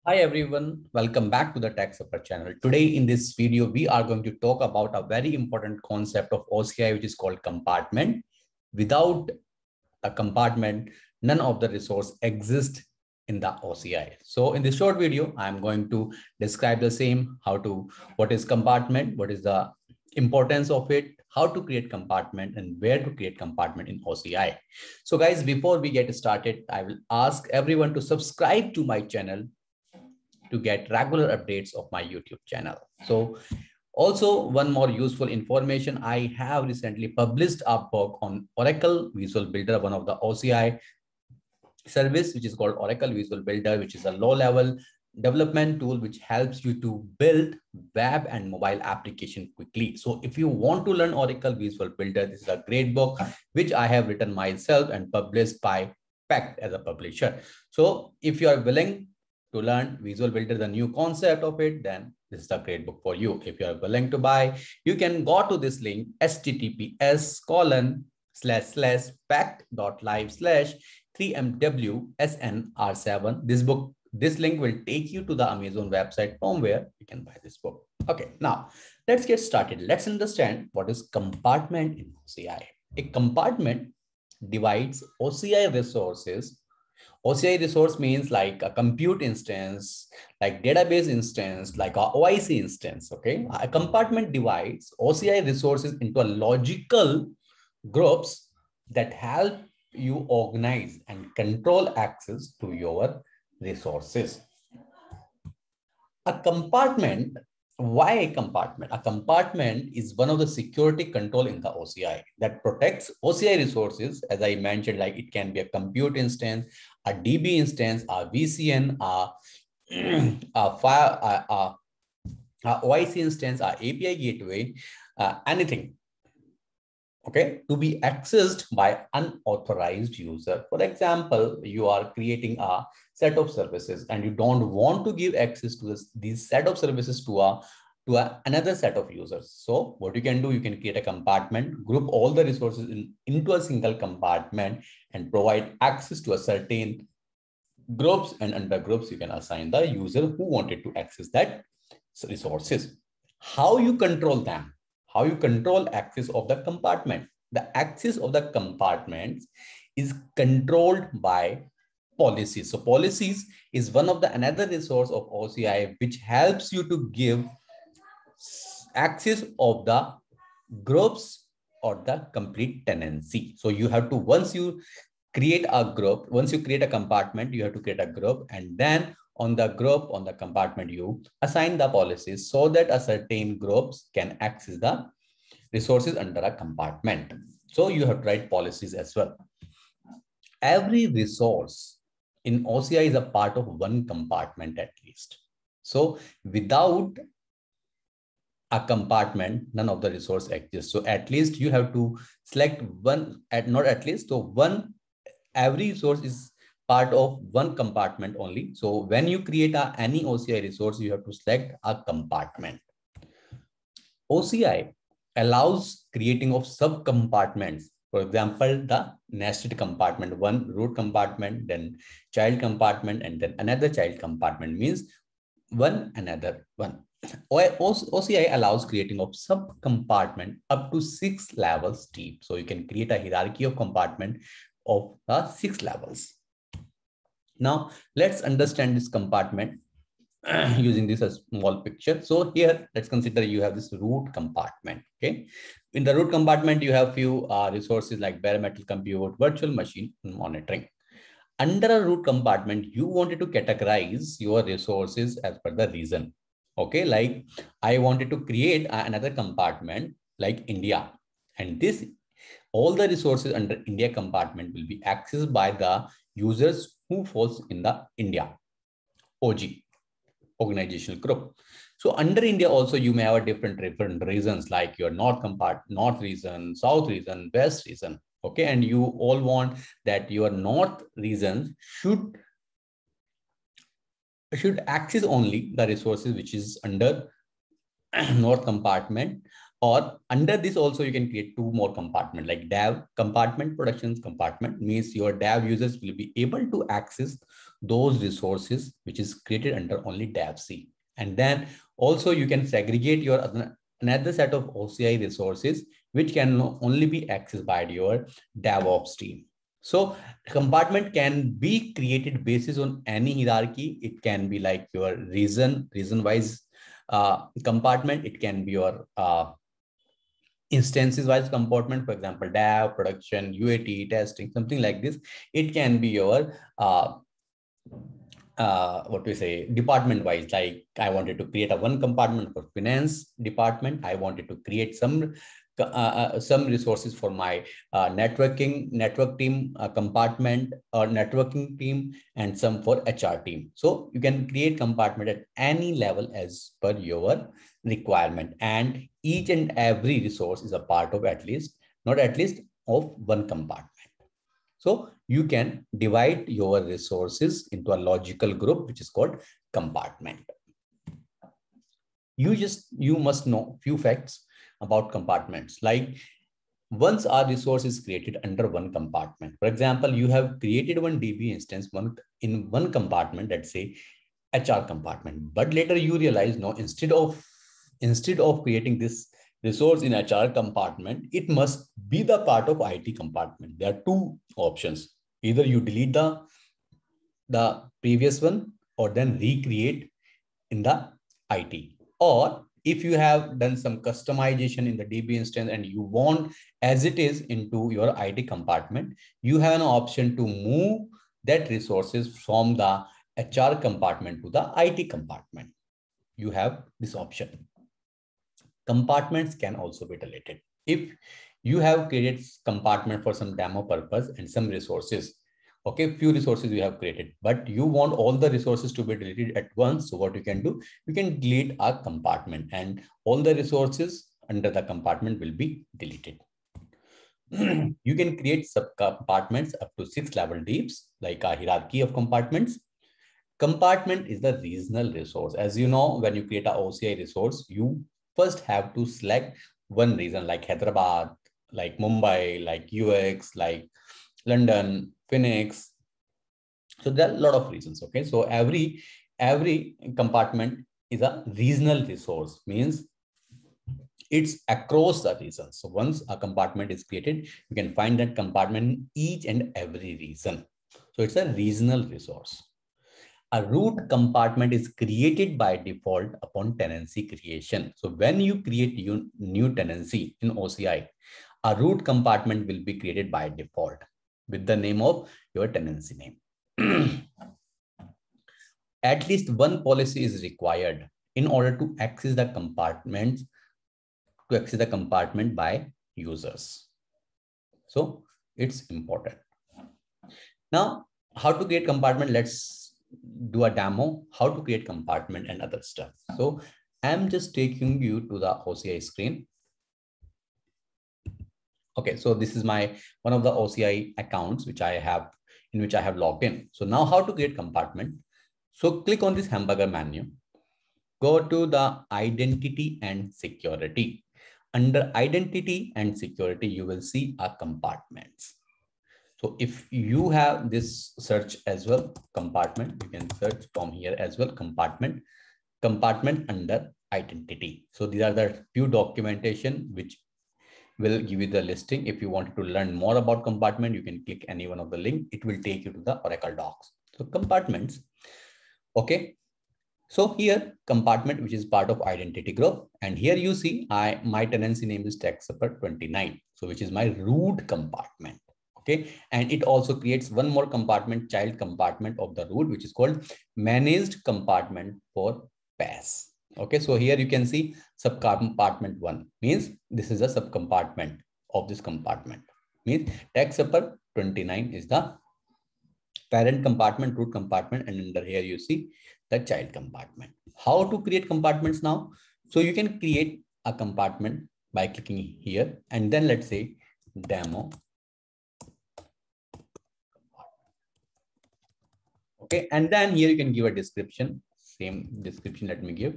Hi everyone, welcome back to the Tech Support channel. Today in this video, we are going to talk about a very important concept of OCI, which is called compartment. Without a compartment, none of the resource exists in the OCI. So in this short video, I'm going to describe the same, what is compartment, what is the importance of it, how to create compartment and where to create compartment in OCI. So guys, before we get started, I will ask everyone to subscribe to my channel to get regular updates of my YouTube channel. So also one more useful information, I have recently published a book on Oracle Visual Builder, one of the OCI service, which is called Oracle Visual Builder, which is a low-level development tool which helps you to build web and mobile application quickly. So if you want to learn Oracle Visual Builder, this is a great book which I have written myself and published by Pact as a publisher. So if you are willing to learn Visual Builder, the new concept of it, then this is a great book for you. If you are willing to buy, you can go to this link, https://pact.live/3MWSNR7. This link will take you to the Amazon website from where you can buy this book. Okay, now let's get started. Let's understand what is compartment in OCI. A compartment divides OCI resources. OCI resource means like a compute instance, like database instance, like a OIC instance, okay? A compartment divides OCI resources into a logical groups that help you organize and control access to your resources. A compartment, why a compartment? A compartment is one of the security control in the OCI that protects OCI resources. As I mentioned, like it can be a compute instance, a DB instance, a VCN, a OIC instance, a API gateway, anything, okay, to be accessed by unauthorized user. For example, you are creating a set of services and you don't want to give access to these set of services to another set of users. So what you can do, you can create a compartment, group all the resources into a single compartment and provide access to a certain groups, and under groups you can assign the user who wanted to access that resources. How you control them? How you control access of the compartment? The access of the compartments is controlled by policies. So policies is one of the another resource of OCI which helps you to give access of the groups or the complete tenancy. So you have to, once you create a group, once you create a compartment, you have to create a group, and then on the group, on the compartment, you assign the policies so that a certain groups can access the resources under a compartment. So you have to write policies as well. Every resource in OCI is a part of one compartment at least. So without a compartment, none of the resource exists. So at least you have to select one, not at least, so one, every resource is part of one compartment only. So when you create any OCI resource, you have to select a compartment. OCI allows creating of sub compartments. For example, the nested compartment, one root compartment, then child compartment, and then another child compartment, means one another one. OCI allows creating of sub compartment up to 6 levels deep. So you can create a hierarchy of compartment of 6 levels. Now let's understand this compartment using this as small picture. So here, let's consider you have this root compartment. Okay, in the root compartment, you have few resources like bare metal compute, virtual machine, and monitoring. Under a root compartment, you wanted to categorize your resources as per the reason. Okay, like I wanted to create another compartment like India, and this, all the resources under India compartment will be accessed by the users who falls in the India OG, organizational group. So under India also you may have different reasons like your north region, south region, west region. Okay, and you all want that your north regions should access only the resources which is under north compartment, or under this also you can create two more compartment like dev compartment, productions compartment, means your dev users will be able to access those resources which is created under only DevC. And then also you can segregate your another set of OCI resources which can only be accessed by your DevOps team. So compartment can be created basis on any hierarchy. It can be like your reason wise compartment. It can be your instances wise compartment, for example, dev, production, UAT, testing, something like this. It can be your what we say department wise, like I wanted to create a one compartment for finance department. I wanted to create some resources for my network team compartment or networking team, and some for HR team. So you can create compartment at any level as per your requirement, and each and every resource is a part of not at least of one compartment. So you can divide your resources into a logical group, which is called compartment. You must know few facts about compartments. Like once our resource is created under one compartment, for example, you have created one DB instance in one compartment, let's say HR compartment, but later you realize, no, instead of creating this resource in HR compartment, it must be the part of IT compartment. There are two options. Either you delete the previous one or then recreate in the IT. Or if you have done some customization in the DB instance and you want as it is into your IT compartment, you have an option to move that resources from the HR compartment to the IT compartment. You have this option. Compartments can also be deleted. If you have created compartment for some demo purpose and some resources, okay, few resources you have created, but you want all the resources to be deleted at once. So what you can do, you can delete a compartment and all the resources under the compartment will be deleted. You can create subcompartments up to 6 level deeps, like a hierarchy of compartments. Compartment is the regional resource. As you know, when you create a OCI resource, you first have to select one region, like Hyderabad, like Mumbai, like UX, like London, Phoenix. So there are a lot of reasons. Okay, so every compartment is a regional resource, means it's across the region. So once a compartment is created, you can find that compartment in each and every region. So it's a regional resource. A root compartment is created by default upon tenancy creation. So when you create new tenancy in OCI, a root compartment will be created by default with the name of your tenancy name. At least one policy is required in order to access the compartment by users. So it's important. Now, how to create compartment? Let's do a demo how to create compartment and other stuff. So I'm just taking you to the OCI screen. Okay, so this is one of the OCI accounts which I have logged in. So now how to create compartment? So click on this hamburger menu, go to the identity and security. Under identity and security, you will see our compartments. So if you have this search as well, compartment, you can search from here as well, compartment under identity. So these are the few documentation which will give you the listing. If you wanted to learn more about compartment, you can click any one of the link. It will take you to the Oracle docs. So compartments. Okay. So here compartment, which is part of identity group. And here you see my tenancy name is TechSupport 29. So which is my root compartment. Okay, and it also creates one more compartment, child compartment of the root, which is called managed compartment for PaaS. Okay, so here you can see subcompartment 1 means this is a subcompartment of this compartment. Means TechSupport 29 is the parent compartment, root compartment, and under here you see the child compartment. How to create compartments now? So you can create a compartment by clicking here, and then let's say demo. Okay, and then here you can give a description, same description let me give.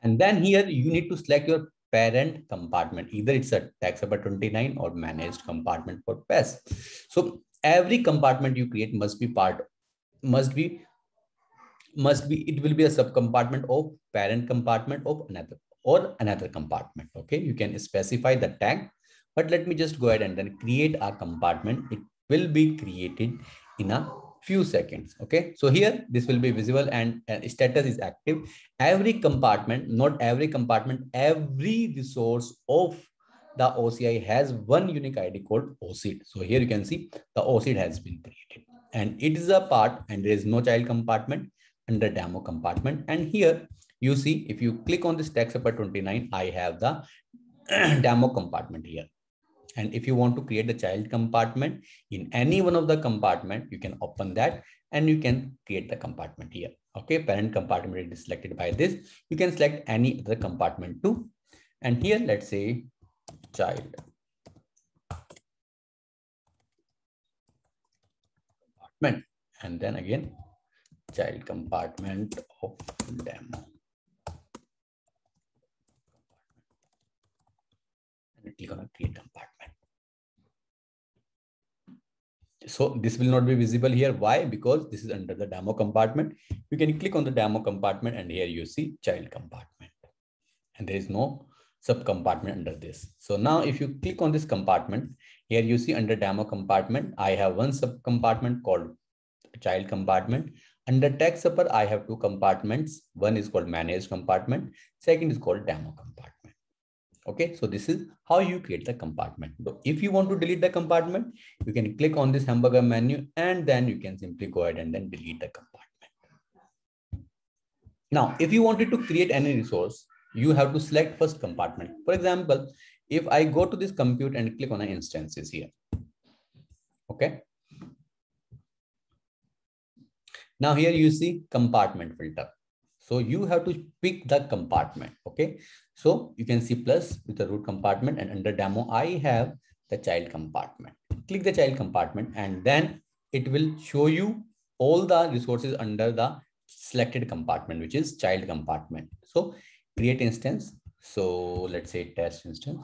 And then here you need to select your parent compartment. Either it's a TechSupport 29 or managed compartment for PaaS. So every compartment you create must be part must be it will be a subcompartment of parent compartment of another compartment. Okay, you can specify the tag, but let me just go ahead and then create a compartment. It will be created in a few seconds. Okay, so here this will be visible and status is active. Every compartment, not every compartment, every resource of the OCI has one unique ID called OCID. So here you can see the OCID has been created and it is a part, and there is no child compartment under demo compartment. And here you see, if you click on this text upper 29, I have the demo compartment here. And if you want to create the child compartment in any one of the compartment, you can open that and you can create the compartment here. Okay, parent compartment is selected by this. You can select any other compartment too. And here, let's say child compartment, and then again child compartment of demo. And click on create compartment. So this will not be visible here. Why? Because this is under the demo compartment. You can click on the demo compartment and here you see child compartment. And there is no sub compartment under this. So now if you click on this compartment, here you see under demo compartment, I have one sub compartment called child compartment. Under text upper, I have two compartments. One is called managed compartment. Second is called demo compartment. Okay, so this is how you create the compartment. So if you want to delete the compartment, you can click on this hamburger menu and then you can simply go ahead and then delete the compartment. Now, if you wanted to create any resource, you have to select first compartment. For example, if I go to this compute and click on instances here. Okay. Now here you see compartment filter. So you have to pick the compartment. Okay. So you can see plus with the root compartment, and under demo, I have the child compartment. Click the child compartment and then it will show you all the resources under the selected compartment, which is child compartment. So create instance. So let's say test instance.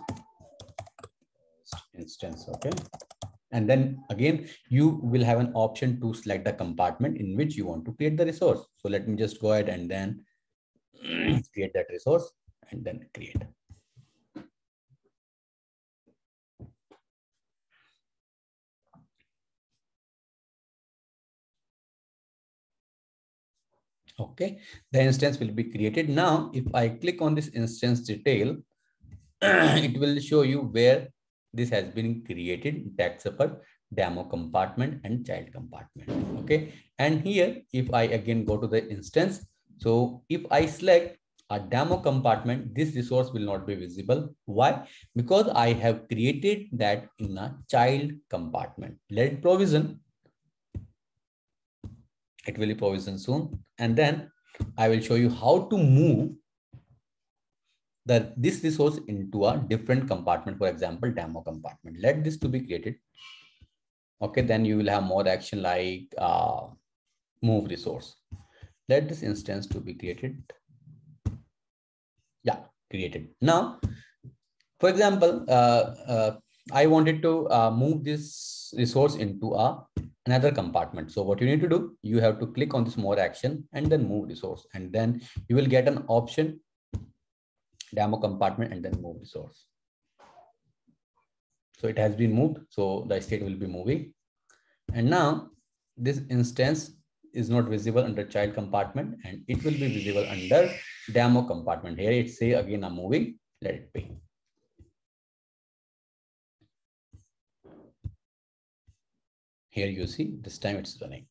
Okay. And then again, you will have an option to select the compartment in which you want to create the resource. So let me just go ahead and then create that resource and then create. Okay, the instance will be created. Now, if I click on this instance detail, it will show you where this has been created, text upper, demo compartment and child compartment. Okay, and here if I again go to the instance, so if I select a demo compartment, this resource will not be visible. Why? Because I have created that in a child compartment. Let it provision. It will be provision soon, and then I will show you how to move this resource into a different compartment. For example, demo compartment. Let this to be created. Okay, then you will have more action like move resource. Let this instance to be created. Yeah, created. Now, for example, I wanted to move this resource into another compartment. So what you need to do, you have to click on this more action and then move resource, and then you will get an option demo compartment and then move resource. So it has been moved. So the state will be moving. And now this instance is not visible under child compartment and it will be visible under demo compartment. Here it say again I'm moving. Let it be. Here you see this time it's running.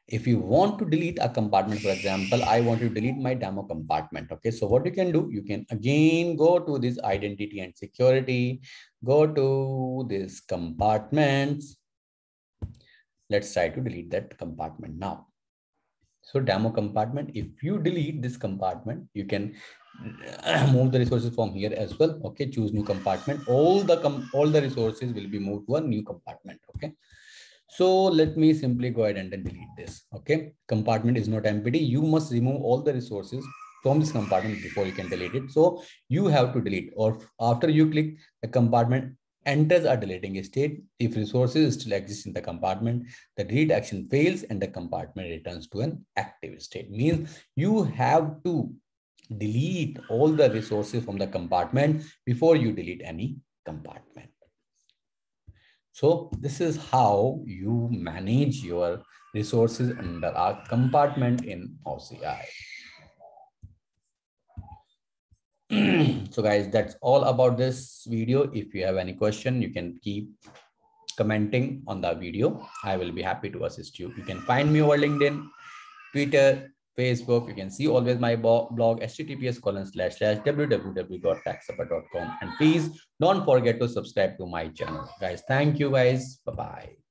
If you want to delete a compartment, for example, I want to delete my demo compartment. Okay, so what you can do, you can again go to this identity and security, go to this compartments. Let's try to delete that compartment now. So demo compartment, if you delete this compartment, you can move the resources from here as well. Okay, choose new compartment. All the resources will be moved to a new compartment. Okay. So let me simply go ahead and then delete this. Okay, compartment is not empty. You must remove all the resources from this compartment before you can delete it. So you have to delete, or after you click the compartment, enters a deleting state. If resources still exist in the compartment, the delete action fails and the compartment returns to an active state. Means you have to delete all the resources from the compartment before you delete any compartment. So this is how you manage your resources under a compartment in OCI. So guys, that's all about this video. If you have any question, you can keep commenting on the video. I will be happy to assist you. You can find me over LinkedIn, Twitter, Facebook. You can see always my blog, https://www.taxsupport.com. And please don't forget to subscribe to my channel. Guys, thank you guys. Bye-bye.